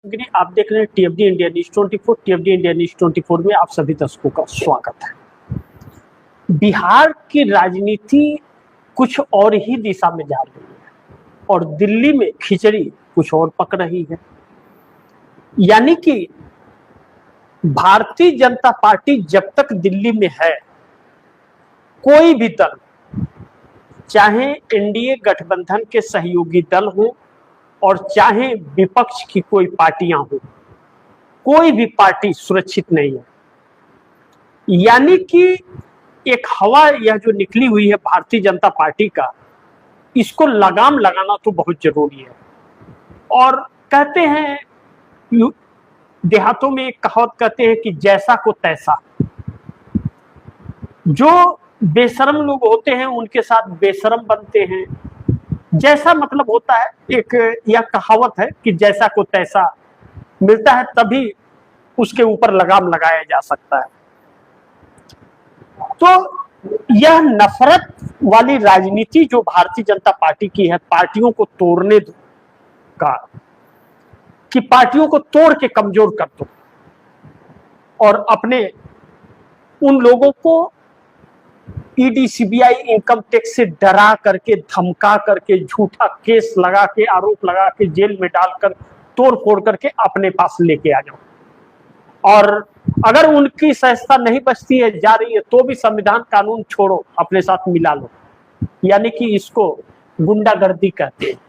गिरी आप देख रहे हैं टीएफडी इंडिया न्यूज 24। टीएफडी इंडिया न्यूज 24 में आप सभी दर्शकों का स्वागत है। बिहार की राजनीति कुछ और ही दिशा में जा रही है और दिल्ली में खिचड़ी कुछ और पक रही है। यानी कि भारतीय जनता पार्टी जब तक दिल्ली में है, कोई भी दल, चाहे एनडीए गठबंधन के सहयोगी दल हो और चाहे विपक्ष की कोई पार्टियां हो, कोई भी पार्टी सुरक्षित नहीं है। यानी कि एक हवा यह जो निकली हुई है भारतीय जनता पार्टी का, इसको लगाम लगाना तो बहुत जरूरी है। और कहते हैं, देहातों में एक कहावत कहते हैं कि जैसा को तैसा। जो बेशरम लोग होते हैं उनके साथ बेशरम बनते हैं। जैसा मतलब होता है, एक यह कहावत है कि जैसा को तैसा मिलता है, तभी उसके ऊपर लगाम लगाया जा सकता है। तो यह नफरत वाली राजनीति जो भारतीय जनता पार्टी की है, पार्टियों को तोड़ने का, कि पार्टियों को तोड़ के कमजोर कर दो और अपने उन लोगों को ईडी सीबीआई इनकम टैक्स से डरा करके, धमका करके, झूठा केस लगा के, आरोप लगा के, जेल में डालकर, तोड़ फोड़ करके अपने पास लेके आ जाओ। और अगर उनकी सहजता नहीं बचती है, जा रही है, तो भी संविधान कानून छोड़ो, अपने साथ मिला लो। यानी कि इसको गुंडागर्दी कहते हैं।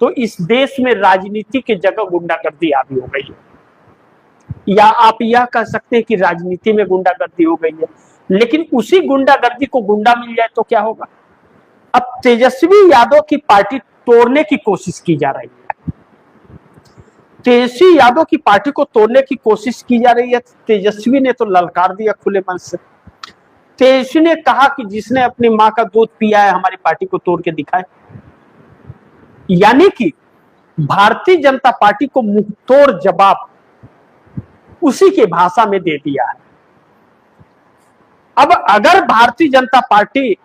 तो इस देश में राजनीति की जगह गुंडागर्दी आदि हो गई है, या आप यह कह सकते हैं कि राजनीति में गुंडागर्दी हो गई है। लेकिन उसी गुंडागर्दी को गुंडा मिल जाए तो क्या होगा? अब तेजस्वी यादव की पार्टी तोड़ने की कोशिश की जा रही है। तेजस्वी यादव की पार्टी को तोड़ने की कोशिश की जा रही है। तेजस्वी ने तो ललकार दिया खुले मन से। तेजस्वी ने कहा कि जिसने अपनी मां का दूध पिया है, हमारी पार्टी को तोड़ के दिखाए। यानी कि भारतीय जनता पार्टी को मुंहतोड़ जवाब उसी की भाषा में दे दिया है। अब अगर भारतीय जनता पार्टी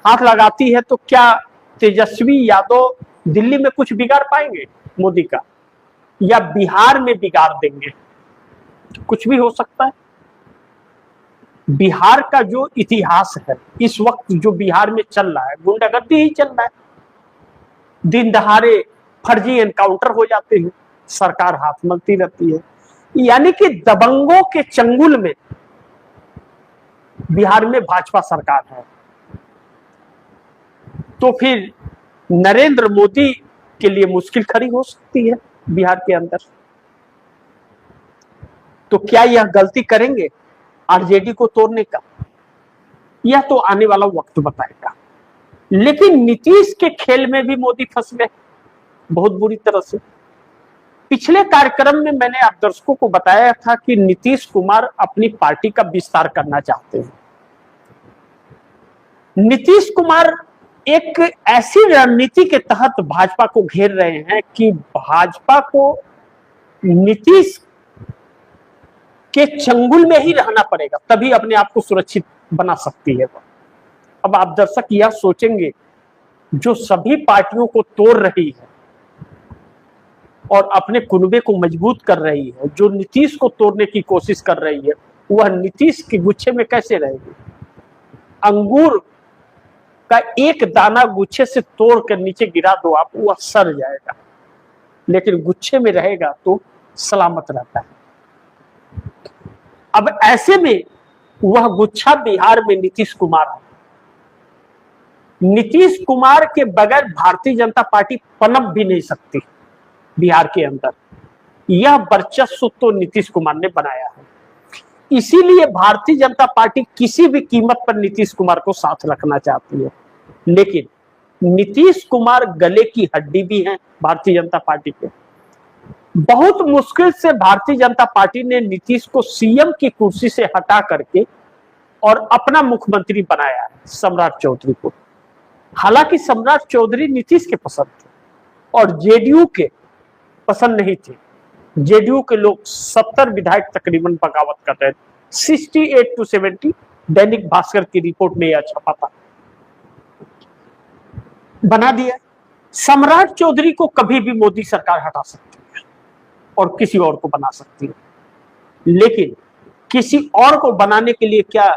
हाथ लगाती है तो क्या तेजस्वी यादव दिल्ली में कुछ बिगाड़ पाएंगे मोदी का, या बिहार में बिगाड़ देंगे? कुछ भी हो सकता है। बिहार का जो इतिहास है इस वक्त, जो बिहार में चल रहा है, गुंडागर्दी ही चल रहा है। दिन दहाड़े फर्जी एनकाउंटर हो जाते हैं, सरकार हाथ मलती रहती है। यानी कि दबंगों के चंगुल में बिहार में भाजपा सरकार है। तो फिर नरेंद्र मोदी के लिए मुश्किल खड़ी हो सकती है बिहार के अंदर। तो क्या यह गलती करेंगे आरजेडी को तोड़ने का? यह तो आने वाला वक्त बताएगा। लेकिन नीतीश के खेल में भी मोदी फंस गए बहुत बुरी तरह से। पिछले कार्यक्रम में मैंने आप दर्शकों को बताया था कि नीतीश कुमार अपनी पार्टी का विस्तार करना चाहते हैं। नीतीश कुमार एक ऐसी रणनीति के तहत भाजपा को घेर रहे हैं कि भाजपा को नीतीश के चंगुल में ही रहना पड़ेगा, तभी अपने आप को सुरक्षित बना सकती है। अब आप दर्शक यह सोचेंगे, जो सभी पार्टियों को तोड़ रही है और अपने कुनबे को मजबूत कर रही है, जो नीतीश को तोड़ने की कोशिश कर रही है, वह नीतीश के गुच्छे में कैसे रहेगी? अंगूर का एक दाना गुच्छे से तोड़ कर नीचे गिरा दो आप, वह सड़ जाएगा, लेकिन गुच्छे में रहेगा तो सलामत रहता है। अब ऐसे में वह गुच्छा बिहार में नीतीश कुमार है। नीतीश कुमार के बगैर भारतीय जनता पार्टी पनप भी नहीं सकती बिहार के अंदर। यह वर्चस्व तो नीतीश कुमार ने बनाया है। इसीलिए भारतीय जनता पार्टी किसी भी कीमत पर नीतीश कुमार को साथ रखना चाहती है। लेकिन नीतीश कुमार गले की हड्डी भी हैं भारतीय जनता पार्टी के। बहुत मुश्किल से भारतीय जनता पार्टी ने नीतीश को सीएम की कुर्सी से हटा करके और अपना मुख्यमंत्री बनाया है, सम्राट चौधरी को। हालांकि सम्राट चौधरी नीतीश के पसंद थे और जेडीयू के पसंद नहीं थे। जेडीयू के लोग 70 विधायक तकरीबन बगावत कर रहे थे। 68 to 70 दैनिक भास्कर की रिपोर्ट में यह छपा था। बना दिया। सम्राट चौधरी को कभी भी मोदी सरकार हटा सकती है। और किसी और को बना सकती है, लेकिन किसी और को बनाने के लिए क्या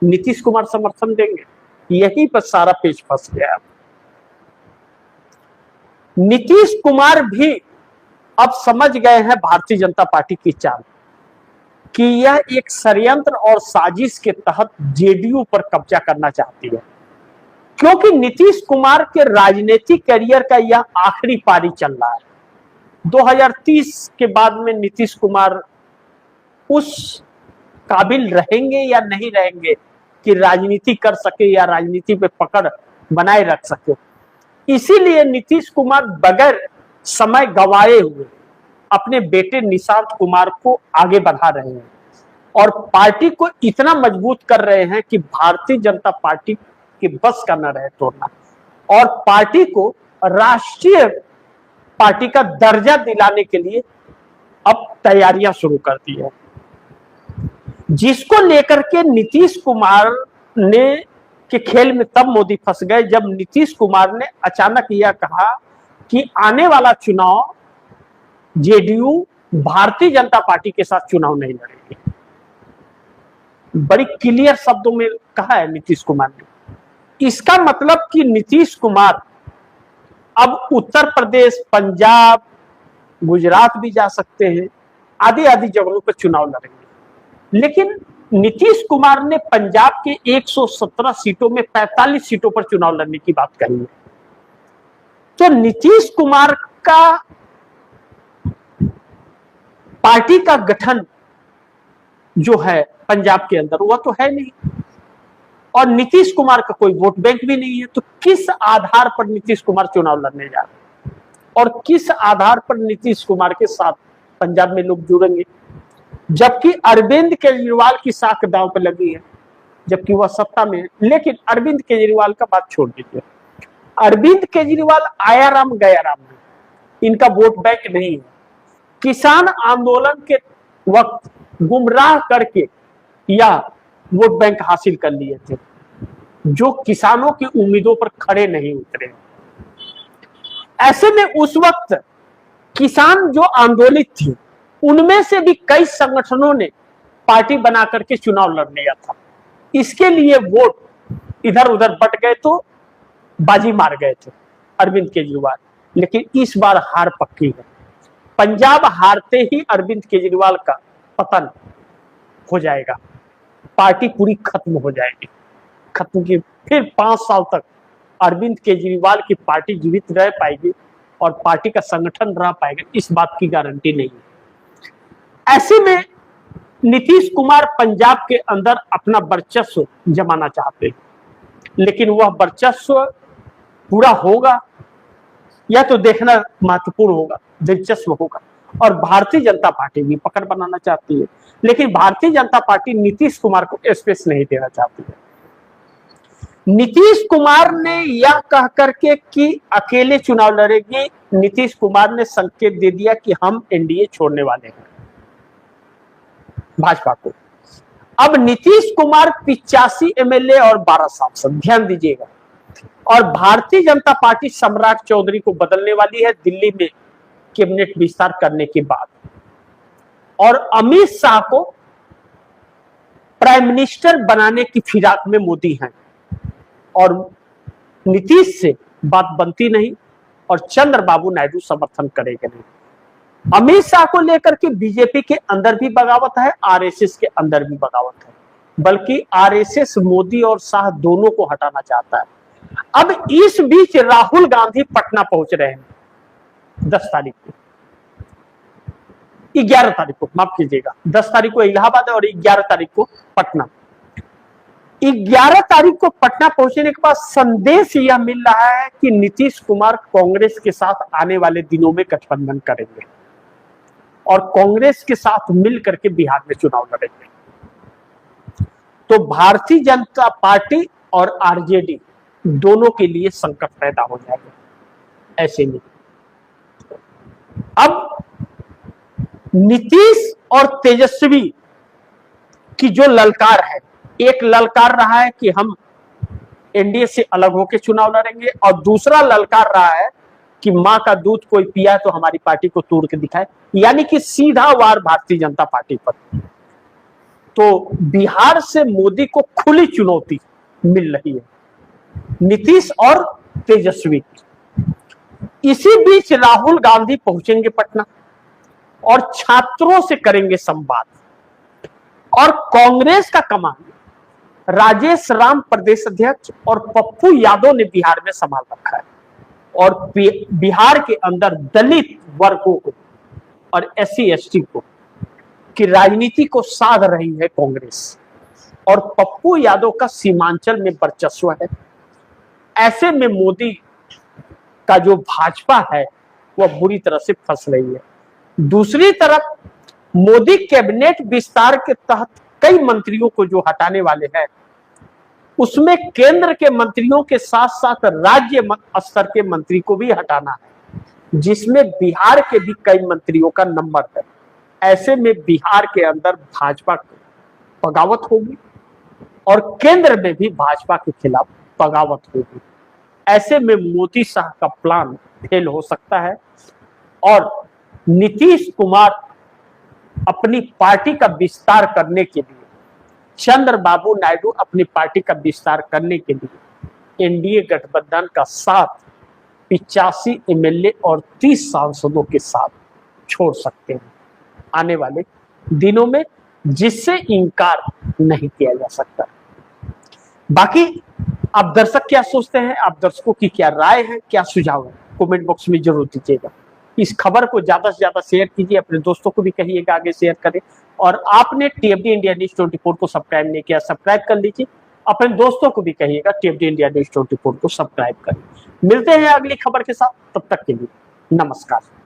नीतीश कुमार समर्थन देंगे? यही पर सारा पेच फंस गया। नीतीश कुमार भी अब समझ गए हैं भारतीय जनता पार्टी की चाल कि यह एक षड्यंत्र और साजिश के तहत जेडीयू पर कब्जा करना चाहती है, क्योंकि नीतीश कुमार के राजनीतिक करियर का यह आखिरी पारी चल रहा है। 2030 के बाद में नीतीश कुमार उस काबिल रहेंगे या नहीं रहेंगे कि राजनीति कर सके या राजनीति पे पकड़ बनाए रख सके। इसीलिए नीतीश कुमार बगैर समय गंवाए हुए अपने बेटे निशांत कुमार को आगे बढ़ा रहे हैं और पार्टी को इतना मजबूत कर रहे हैं कि भारतीय जनता पार्टी के बस का न रहे तोड़ना, और पार्टी को राष्ट्रीय पार्टी का दर्जा दिलाने के लिए अब तैयारियां शुरू कर दी है, जिसको लेकर के नीतीश कुमार ने के खेल में तब मोदी फंस गए जब नीतीश कुमार ने अचानक यह कहा कि आने वाला चुनाव जेडीयू भारतीय जनता पार्टी के साथ चुनाव नहीं लड़ेगी। बड़ी क्लियर शब्दों में कहा है नीतीश कुमार ने। इसका मतलब कि नीतीश कुमार अब उत्तर प्रदेश, पंजाब, गुजरात भी जा सकते हैं, आदि आदि जगहों पर चुनाव लड़ेंगे। लेकिन नीतीश कुमार ने पंजाब के 117 सीटों में 45 सीटों पर चुनाव लड़ने की बात कही है। तो नीतीश कुमार का पार्टी का गठन जो है पंजाब के अंदर वह तो है नहीं, और नीतीश कुमार का कोई वोट बैंक भी नहीं है। तो किस आधार पर नीतीश कुमार चुनाव लड़ने जा रहे हैं और किस आधार पर नीतीश कुमार के साथ पंजाब में लोग जुड़ेंगे, जबकि अरविंद केजरीवाल की साख दांव पर लगी है, जबकि वह सत्ता में है। लेकिन अरविंद केजरीवाल का बात छोड़ दीजिए, अरविंद केजरीवाल आया राम गया राम है, इनका वोट बैंक नहीं है। किसान आंदोलन के वक्त गुमराह करके या वोट बैंक हासिल कर लिए थे, जो किसानों की उम्मीदों पर खड़े नहीं उतरे। ऐसे में उस वक्त किसान जो आंदोलित थे उनमें से भी कई संगठनों ने पार्टी बना करके चुनाव लड़ लिया था। इसके लिए वोट इधर उधर बट गए तो बाजी मार गए थे अरविंद केजरीवाल। लेकिन इस बार हार पक्की है, पंजाब हारते ही अरविंद केजरीवाल का पतन हो जाएगा, पार्टी पूरी खत्म हो जाएगी, खत्म की। फिर 5 साल तक अरविंद केजरीवाल की पार्टी जीवित रह पाएगी और पार्टी का संगठन रह पाएगा, इस बात की गारंटी नहीं है। ऐसे में नीतीश कुमार पंजाब के अंदर अपना वर्चस्व जमाना चाहते हैं, लेकिन वह वर्चस्व पूरा होगा यह तो देखना महत्वपूर्ण होगा, दिलचस्प होगा। और भारतीय जनता पार्टी भी पकड़ बनाना चाहती है, लेकिन भारतीय जनता पार्टी नीतीश कुमार को स्पेस नहीं देना चाहती है। नीतीश कुमार ने यह कह करके कि अकेले चुनाव लड़ेगी, नीतीश कुमार ने संकेत दे दिया कि हम एनडीए छोड़ने वाले हैं भाजपा को। अब नीतीश कुमार 85 एमएलए और 12 सांसद, ध्यान दीजिएगा, और भारतीय जनता पार्टी सम्राट चौधरी को बदलने वाली है दिल्ली में कैबिनेट विस्तार करने के बाद, और अमित शाह को प्राइम मिनिस्टर बनाने की फिराक में मोदी हैं, और नीतीश से बात बनती नहीं और चंद्रबाबू नायडू समर्थन करेंगे नहीं। अमित शाह को लेकर के बीजेपी के अंदर भी बगावत है, आरएसएस के अंदर भी बगावत है, बल्कि आरएसएस मोदी और शाह दोनों को हटाना चाहता है। अब इस बीच राहुल गांधी पटना पहुंच रहे हैं 10 तारीख को, 11 तारीख को, माफ कीजिएगा, 10 तारीख को इलाहाबाद और 11 तारीख को पटना। 11 तारीख को पटना पहुंचने के बाद संदेश यह मिल रहा है कि नीतीश कुमार कांग्रेस के साथ आने वाले दिनों में गठबंधन करेंगे और कांग्रेस के साथ मिल करके बिहार में चुनाव लड़ेंगे। तो भारतीय जनता पार्टी और आरजेडी दोनों के लिए संकट पैदा हो जाएगा। ऐसे में अब नीतीश और तेजस्वी की जो ललकार है, एक ललकार रहा है कि हम एनडीए से अलग होकर चुनाव लड़ेंगे, और दूसरा ललकार रहा है कि मां का दूध कोई पिया तो हमारी पार्टी को तोड़ के दिखाए, यानी कि सीधा वार भारतीय जनता पार्टी पर। तो बिहार से मोदी को खुली चुनौती मिल रही है, नीतीश और तेजस्वी। इसी बीच राहुल गांधी पहुंचेंगे पटना और छात्रों से करेंगे संवाद, और कांग्रेस का कमान राजेश राम प्रदेश अध्यक्ष और पप्पू यादव ने बिहार में संभाल रखा है। और बिहार के अंदर दलित वर्गों को और SC ST को की राजनीति को साध रही है कांग्रेस, और पप्पू यादव का सीमांचल में वर्चस्व है। ऐसे में मोदी का जो भाजपा है वह बुरी तरह से फंस रही है। दूसरी तरफ मोदी कैबिनेट विस्तार के तहत कई मंत्रियों को जो हटाने वाले हैं, उसमें केंद्र के मंत्रियों के साथ साथ राज्य स्तर के मंत्री को भी हटाना है, जिसमें बिहार के भी कई मंत्रियों का नंबर है। ऐसे में बिहार के अंदर भाजपा बगावत होगी और केंद्र में भी भाजपा के खिलाफ बगावत होगी। ऐसे में मोदी शाह का प्लान फेल हो सकता है और नीतीश कुमार अपनी पार्टी का विस्तार करने के लिए, चंद्रबाबू नायडू अपनी पार्टी का विस्तार करने के लिए NDA गठबंधन का साथ 85 MLA और 30 सांसदों के साथ छोड़ सकते हैं आने वाले दिनों में, जिससे इनकार नहीं किया जा सकता। बाकी आप दर्शक क्या सोचते हैं, आप दर्शकों की क्या राय है, क्या सुझाव है, कमेंट बॉक्स में जरूर दीजिएगा। इस खबर को ज्यादा से ज्यादा शेयर कीजिए, अपने दोस्तों को भी कहिएगा आगे शेयर करें। और आपने TFD इंडिया न्यूज 24 को सब्सक्राइब नहीं किया, सब्सक्राइब कर लीजिए। अपने दोस्तों को भी कहिएगा TFD इंडिया न्यूज 24 को सब्सक्राइब करें। मिलते हैं अगली खबर के साथ, तब तक के लिए नमस्कार।